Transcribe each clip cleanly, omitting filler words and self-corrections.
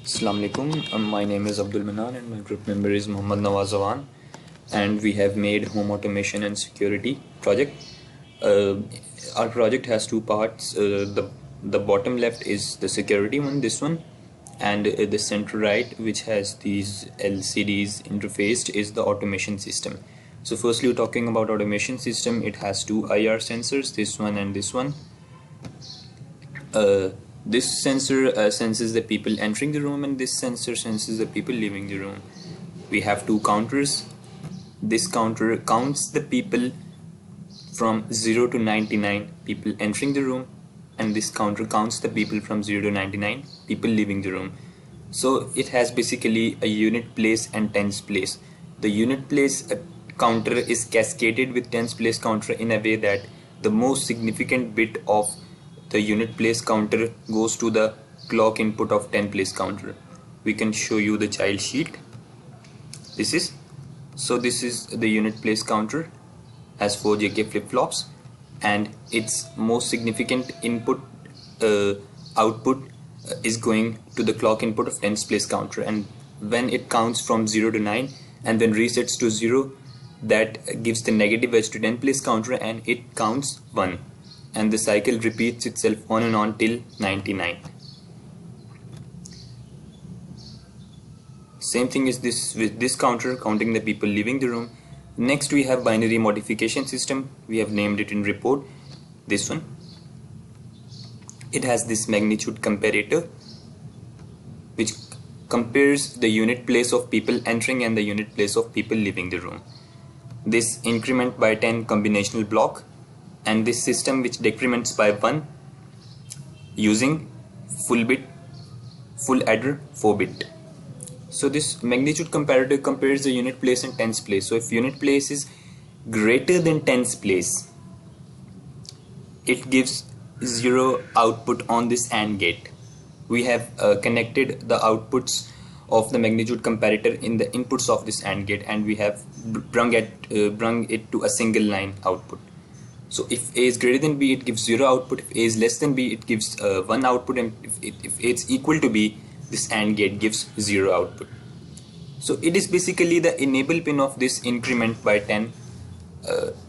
Assalamu alaikum. My name is Abdul Manan and my group member is Muhammad Nawaz Awan, and we have made home automation and security project. Uh, our project has two parts. The bottom left is the security one, this one, and the center right, which has these LCDs interfaced, is the automation system. So firstly, talking about automation system, it has two IR sensors, this one and this one. This sensor senses the people entering the room, and this sensor senses the people leaving the room. We have two counters. This counter counts the people from 0 to 99 people entering the room, and this counter counts the people from 0 to 99 people leaving the room. So it has basically a unit place and tens place. The unit place counter is cascaded with tens place counter in a way that the most significant bit of the unit place counter goes to the clock input of 10 place counter. We can show you the child sheet. This is the unit place counter, has 4 JK flip-flops, and its most significant input output is going to the clock input of tens place counter, and when it counts from 0 to 9 and then resets to 0, that gives the negative edge to 10 place counter and it counts 1, and the cycle repeats itself on and on till 99. Same thing is this with this counter, counting the people leaving the room. Next we have binary modification system. We have named it in report, this one. It has this magnitude comparator which compares the unit place of people entering and the unit place of people leaving the room. This increment by 10 combinational block, and this system which decrements by 1 using full adder 4-bit. So this magnitude comparator compares the unit place and tens place. So if unit place is greater than tens place, it gives 0 output on this AND gate. We have connected the outputs of the magnitude comparator in the inputs of this AND gate, and we have brung it to a single line output. So if A is greater than B, it gives 0 output. If A is less than B, it gives 1 output, and if A is equal to B, this AND gate gives 0 output. So it is basically the enable pin of this increment by 10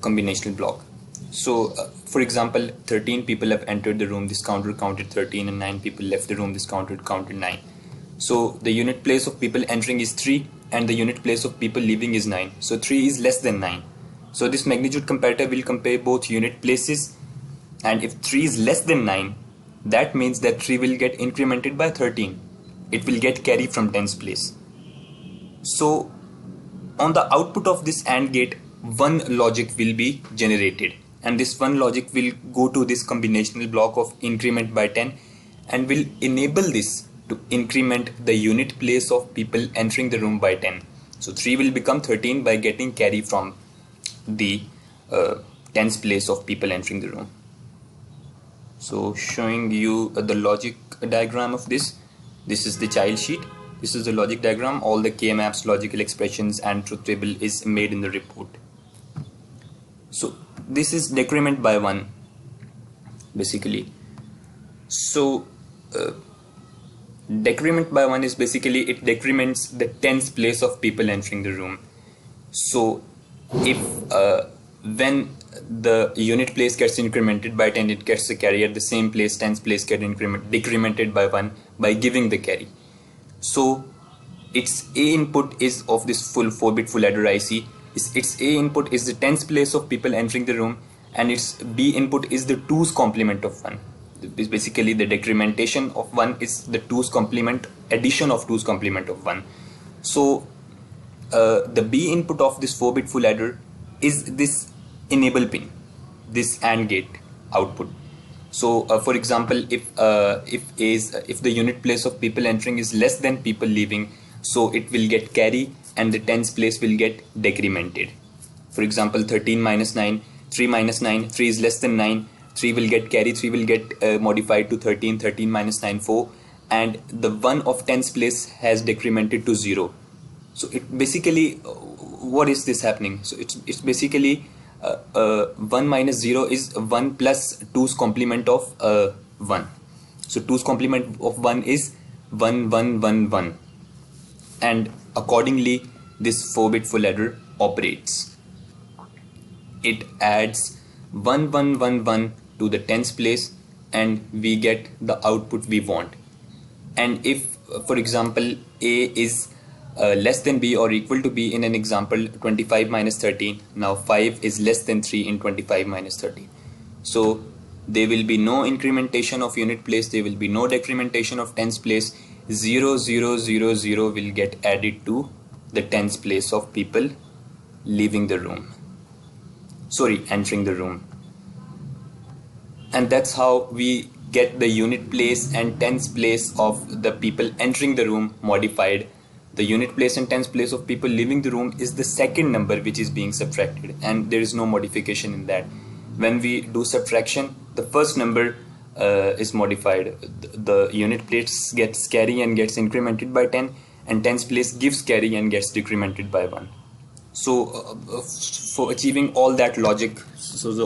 combinational block. So for example, 13 people have entered the room, this counter counted 13, and 9 people left the room, this counter counted 9. So the unit place of people entering is 3 and the unit place of people leaving is 9. So 3 is less than 9. So this magnitude comparator will compare both unit places, and if 3 is less than 9, that means that 3 will get incremented by 13. It will get carry from tens place. So on the output of this AND gate, one logic will be generated, and this one logic will go to this combinational block of increment by 10 and will enable this to increment the unit place of people entering the room by 10. So 3 will become 13 by getting carry from the tens place of people entering the room. So showing you the logic diagram of this. This is the child sheet. This is the logic diagram. All the K-maps, logical expressions and truth table is made in the report. So this is decrement by 1 basically. So decrement by 1 is basically it decrements the tens place of people entering the room. So if when the unit place gets incremented by 10, it gets the carry. At the same place, tens place get decremented by 1 by giving the carry. So its A input is of this full 4-bit full adder IC. Its A input is the tens place of people entering the room, and its B input is the 2's complement of 1. Basically the decrementation of 1 is the 2's complement, addition of 2's complement of 1. So the B input of this 4-bit full adder is this enable pin, this AND gate output. So for example, if the unit place of people entering is less than people leaving, so it will get carry and the tens place will get decremented. For example, 13 minus 9, 3 minus 9, 3 is less than 9, 3 will get carry, 3 will get modified to 13, 13 minus 9, 4, and the 1 of tens place has decremented to 0. So it basically, what is this happening? So it's basically 1 minus 0 is 1 plus 2's complement of 1. So 2's complement of 1 is 1 1 1 1, and accordingly this 4-bit full adder operates. It adds 1 1 1 1 to the tens place and we get the output we want. And if for example A is less than B or equal to B in an example 25 minus 13, now 5 is less than 3 in 25 minus 13. So there will be no incrementation of unit place, there will be no decrementation of tens place. 0 0 0 0 will get added to the tens place of people leaving the room, sorry, entering the room. And that's how we get the unit place and tens place of the people entering the room modified. The unit place and tens place of people leaving the room is the second number which is being subtracted, and there is no modification in that. When we do subtraction, the first number is modified. The unit place gets carry and gets incremented by 10, and tens place gives carry and gets decremented by 1. So for achieving all that logic,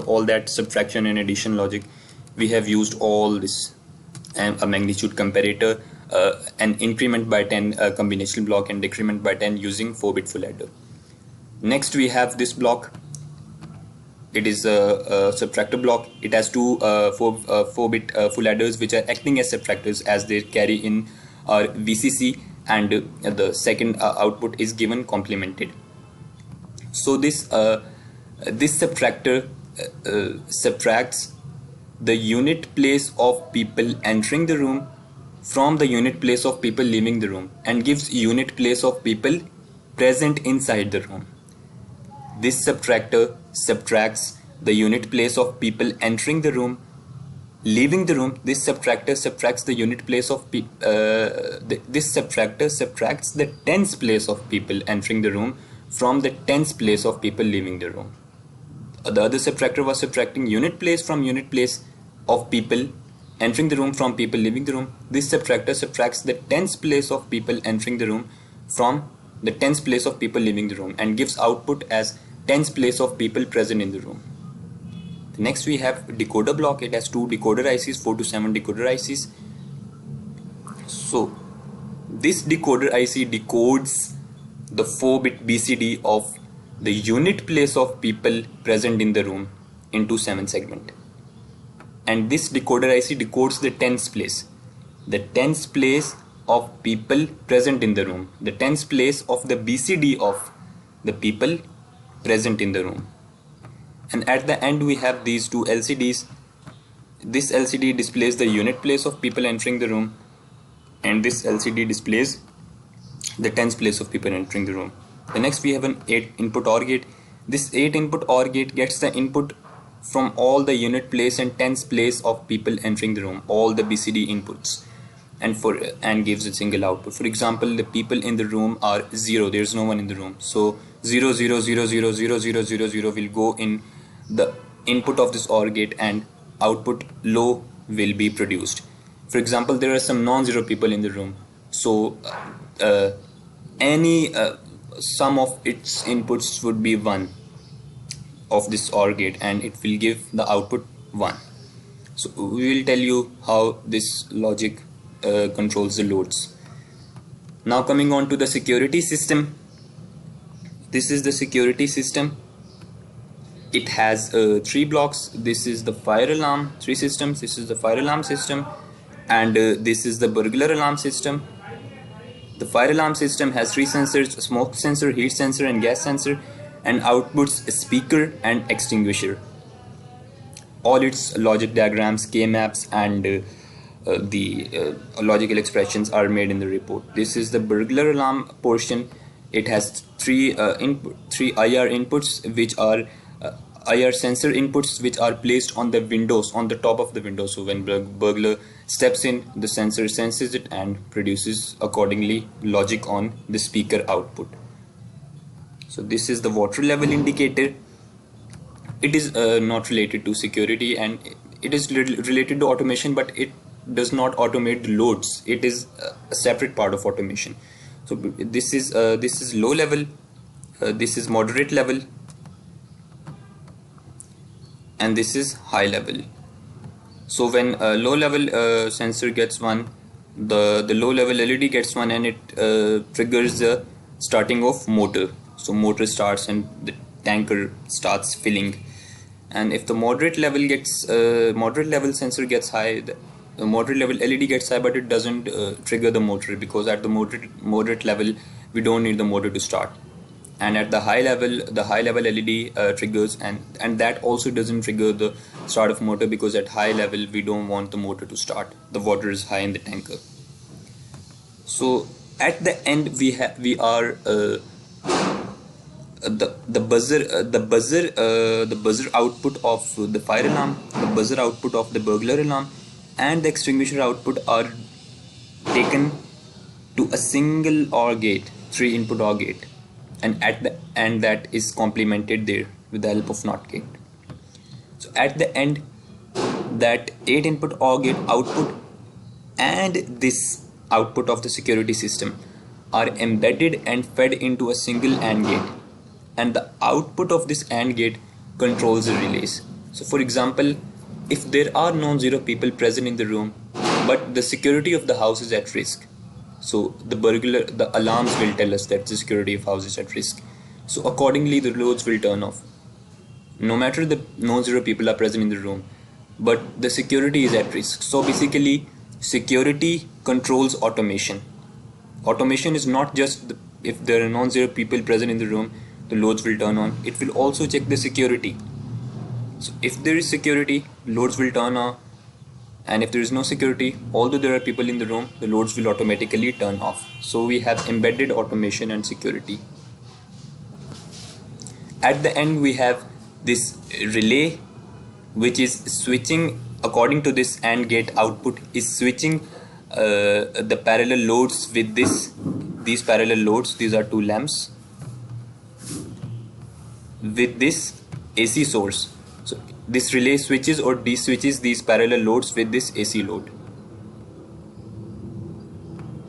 all that subtraction and addition logic, we have used all this, a magnitude comparator, an increment by 10 combinational block, and decrement by 10 using 4-bit full adder. Next we have this block. It is a subtractor block. It has two 4-bit full adders which are acting as subtractors as they carry in our VCC, and the second output is given complemented. So this subtractor subtracts the unit place of people entering the room from the unit place of people leaving the room and gives unit place of people present inside the room. This subtractor subtracts the unit place of people entering the room, leaving the room. This subtractor subtracts the unit place of this subtractor subtracts the tens place of people entering the room from the tens place of people leaving the room. The other subtractor was subtracting unit place from unit place of people entering the room from people leaving the room. This subtractor subtracts the tens place of people entering the room from the tens place of people leaving the room and gives output as tens place of people present in the room. Next we have decoder block. It has two decoder ICs, 4 to 7 decoder ICs. So this decoder IC decodes the 4-bit BCD of the unit place of people present in the room into 7 segment. And this decoder IC decodes the tens place. The tens place of people present in the room. The tens place of the BCD of the people present in the room. And at the end we have these two LCDs. This LCD displays the unit place of people entering the room, and this LCD displays the tens place of people entering the room. The next we have an 8 input OR gate. This 8 input OR gate gets the input from all the unit place and tens place of people entering the room, all the BCD inputs, and gives a single output. For example, the people in the room are 0, there is no one in the room, so 0 0 0 0 0 0 0 0 will go in the input of this OR gate and output low will be produced. For example, there are some non-zero people in the room, so any sum of its inputs would be 1 of this OR gate, and it will give the output 1. So we will tell you how this logic controls the loads. Now coming on to the security system. This is the security system. It has 3 blocks. This is the fire alarm, 3 systems. This is the fire alarm system, and this is the burglar alarm system. The fire alarm system has 3 sensors: a smoke sensor, heat sensor, and gas sensor, and outputs a speaker and extinguisher. All its logic diagrams, K-maps, and the logical expressions are made in the report. This is the burglar alarm portion. It has 3 IR inputs, which are IR sensor inputs, which are placed on the windows, on the top of the window. So when burglar steps in, the sensor senses it and produces accordingly logic on the speaker output. So this is the water level indicator. It is not related to security, and it is related to automation, but it does not automate the loads. It is a separate part of automation. So this is low level, this is moderate level, and this is high level. So when a low level sensor gets 1, the low level LED gets one, and it triggers the starting of motor. So motor starts and the tanker starts filling. And if the moderate level sensor gets high, the moderate level LED gets high, but it doesn't trigger the motor, because at the moderate level we don't need the motor to start. And at the high level LED triggers, and that also doesn't trigger the start of motor, because at high level we don't want the motor to start. The water is high in the tanker. So at the end we are the buzzer output of the fire alarm, the buzzer output of the burglar alarm, and the extinguisher output are taken to a single OR gate, 3 input OR gate, and at the end that is complemented there with the help of NOT gate. So at the end, that 8 input OR gate output and this output of the security system are embedded and fed into a single AND gate, and the output of this AND gate controls the relays. So for example, if there are non-zero people present in the room, but the security of the house is at risk, so the alarms will tell us that the security of house is at risk. So accordingly the loads will turn off. No matter the non-zero people are present in the room, but the security is at risk. So basically security controls automation. Automation is not just if there are non-zero people present in the room, the loads will turn on. It will also check the security. So if there is security, loads will turn on, and if there is no security, although there are people in the room, the loads will automatically turn off. So we have embedded automation and security. At the end we have this relay, which is switching according to this AND gate output, is switching the parallel loads with these parallel loads. These are 2 lamps with this AC source. So this relay switches or de-switches these parallel loads with this AC load.